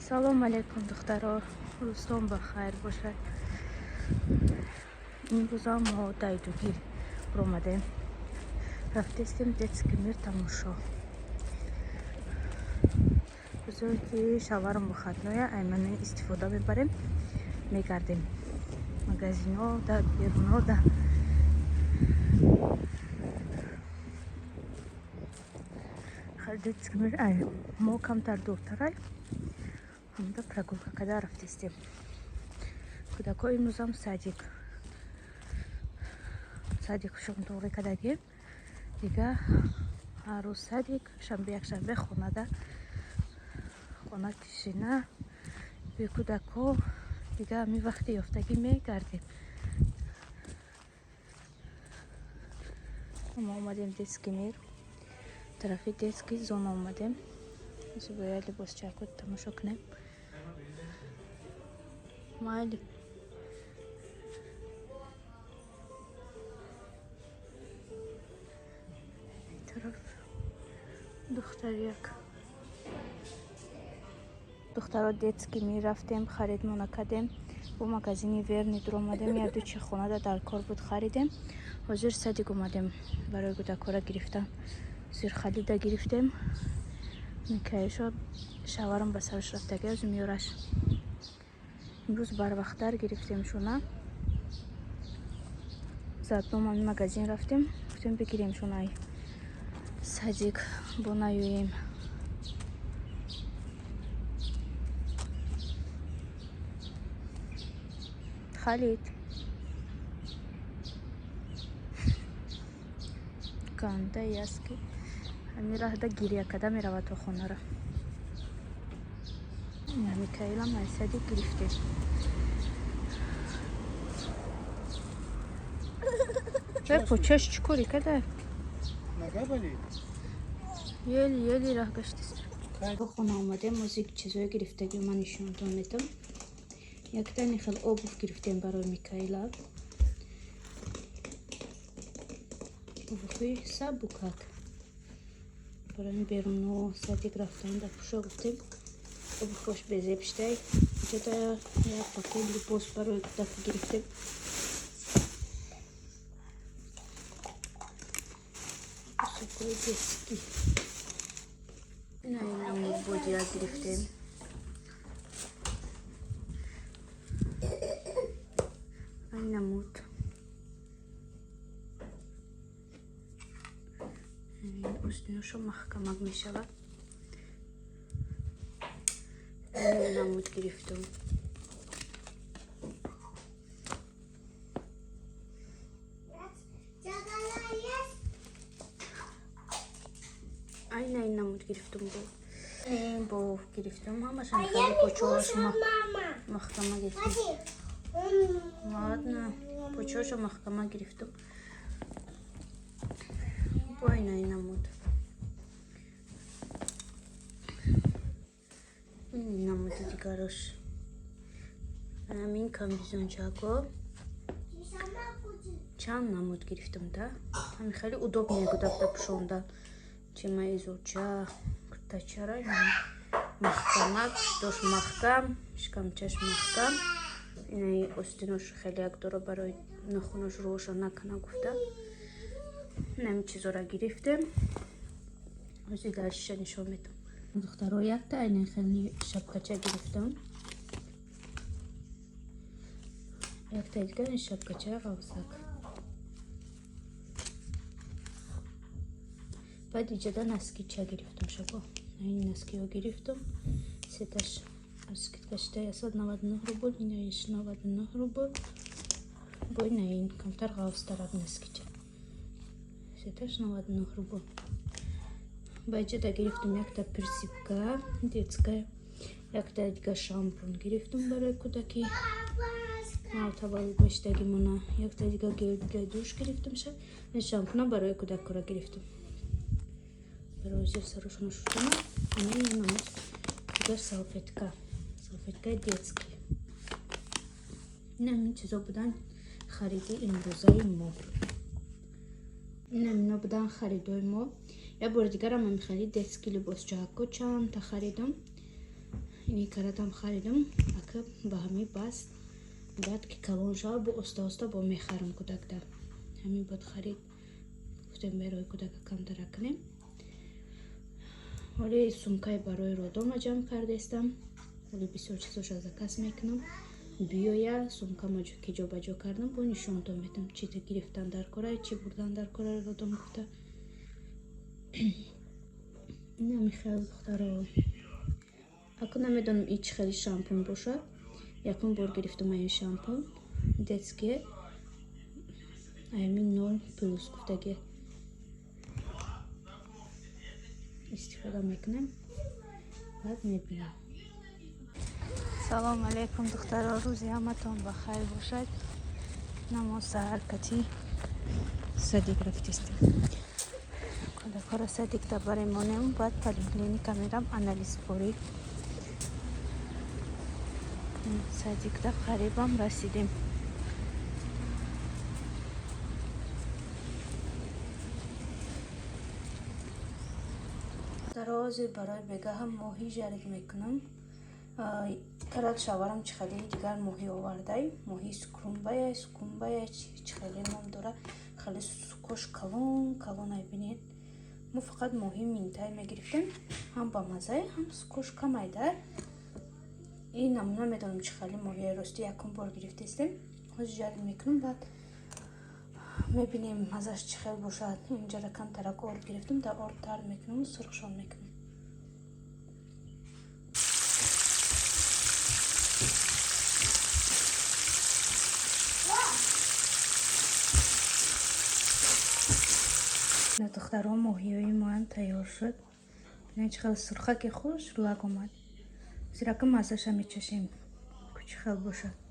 салом алейкум духтаро, рӯзтон ба хайр бошад. имрӯзам мо дайдугӣ омадем. рафтестем детский мир тамошо. бузоре ки шаварам бухатноя аймани истифода мебарем, мегардем магазинода, берунода. детский мир мо камтар дуртарай ҳамда прогулка када рафтестем. кӯдако имрӯзам садик шумдуғӣ кадагем. дига ҳар рӯз садик, шанбе якшанбе хона тишина бе кӯдако дига ҳамин вақти ёфтагӣ мегардем. мо омадем детский мир, тарафи детский зона омадем. зубоя либосчакот тамошо кунем. майли тараф духтаро детский мир рафтем, харидмона кардем. бо магазини верни дур омадем, як-ду чихонада дар кор буд харидем. ҳозир садик омадем барои кӯдакора гирифтан. зирхалида гирифтем. микаишо шаварам ба сараш рафтаги аз миёраш. имрӯз барвақттар гирифтем шуна. задном ҳамин магазин рафтем, гуфтем бигирем шунай садик бо наёем. халид кандаи аст ки ҳамин раҳда гирия када меравад то хонара. микаилам ай садик гирифтем. почаш чӣ корӣ када? ели раҳ гаштаст. ба хона омадем, озик чизое гирифтаги ман нишондон медам. яктани хел обув гирифтем барои микаила. обувҳои сабукак барои беруно садик рафтанда пӯшо гуфтем. обувҳош безебштай. ҷода як пакет либос барои кӯдак гирифтем. посокҳои детский. инамуд бодия гирифтем. айнамуд устиношо маҳкамак мешавад. айнамуд гирифтем. айнамуд гирифтем. бо гирифтем ҳамашон хали почош маҳкама гирифтем. ладно, почоша маҳкама гирифтем. бо айнамуд. намуди дигарош ҳамин комбизончако чанд намуд гирифтем да. ҳамин хеле удобне кӯдакда пӯшондан. чимаизуча кӯтачара маҳкамак дош маҳкам, шикамчаш маҳкам. инаи остинош хеле якдора барои нохунош роша накана гуфта. инами чизора гирифтем. ҳозир дар шиша нишон медам. духтаро якта айни хеле шапкача гирифтам. якта дигар шапкача ғавсак. баъд иҷада наскича гирифтам. шабо ин наскиҳо гирифтам. сеташ скидкашта 199 рубл, инаиш 99 рубл. бо инаин камтар ғавстараб наскича. сеташ 99 рубл. ба иҷада гирифтам якта присипка детская, якта дига шампун гирифтам барои кӯдаки таваллуд мештаги мона. якта дига гел для душ гирифтам. шампуна барои кӯдакора гирифтам. барои зир сарушона шудана. инамуд дига салфеткаи детский. инамин чизо будан хариди имрӯзаи мо. инамино будан харидои мо. як бори дигарам ҳамин хеле детский либосчаҳако чандта харидам. اینی کردم خریدم اکه به همی بست بعد که کلان شد با استا با میخرم کودک ده همین بود خرید گفتم برای کودک کم درک کنیم. ولی سومکای برای رودوم جمع کرده استم ولی بسیار چیزاش از کس میکنم بیایا سومکامو که جا بجا کردم با نشون تو میدم چی تو گرفتن در کارای چی بردن در کارای رودوم گفته اینم خیلی دخترها اکنون نمیدونم ایچ خیلی شامپون باشد یکم بار گرفتم این شامپون детский همین 0 پلوس گفتگی استفاده میکنم بعد میبینم. سلام علیکم دخترها روزی همتون بخیر باشد. نماز سحر کتی صدیق رفتیم کلا کار صدیق تا برای مونم بعد پلیکلینیک میرم آنالیز پوری صدیق تا قریبم رسیدیم. درازی برای بگاهم ماهی جارد میکنم. کرد شوارم چخلی دیگر ماهی آورده ماهی سکومبای چخلی نام داره خیلی سکوش کلون بینید ما فقط ماهی مینتای میگرفتیم هم با مزه هم سکوش کمیده این نمونه میدونم چخلی ماهی راستی یکم بار گرفتیم خوش جارد میکنم بعد میبینیم مزهش چخل باشد. اینجا رکم ترک آرد گرفتیم در آرد تر میکنم و سرخشان میکنم. نه دخترها ماهیای ما هم تیار شد. نه چخل سرخه که خوش لگ اومد زیرا که مزهش هم میچشیم که چخل باشد.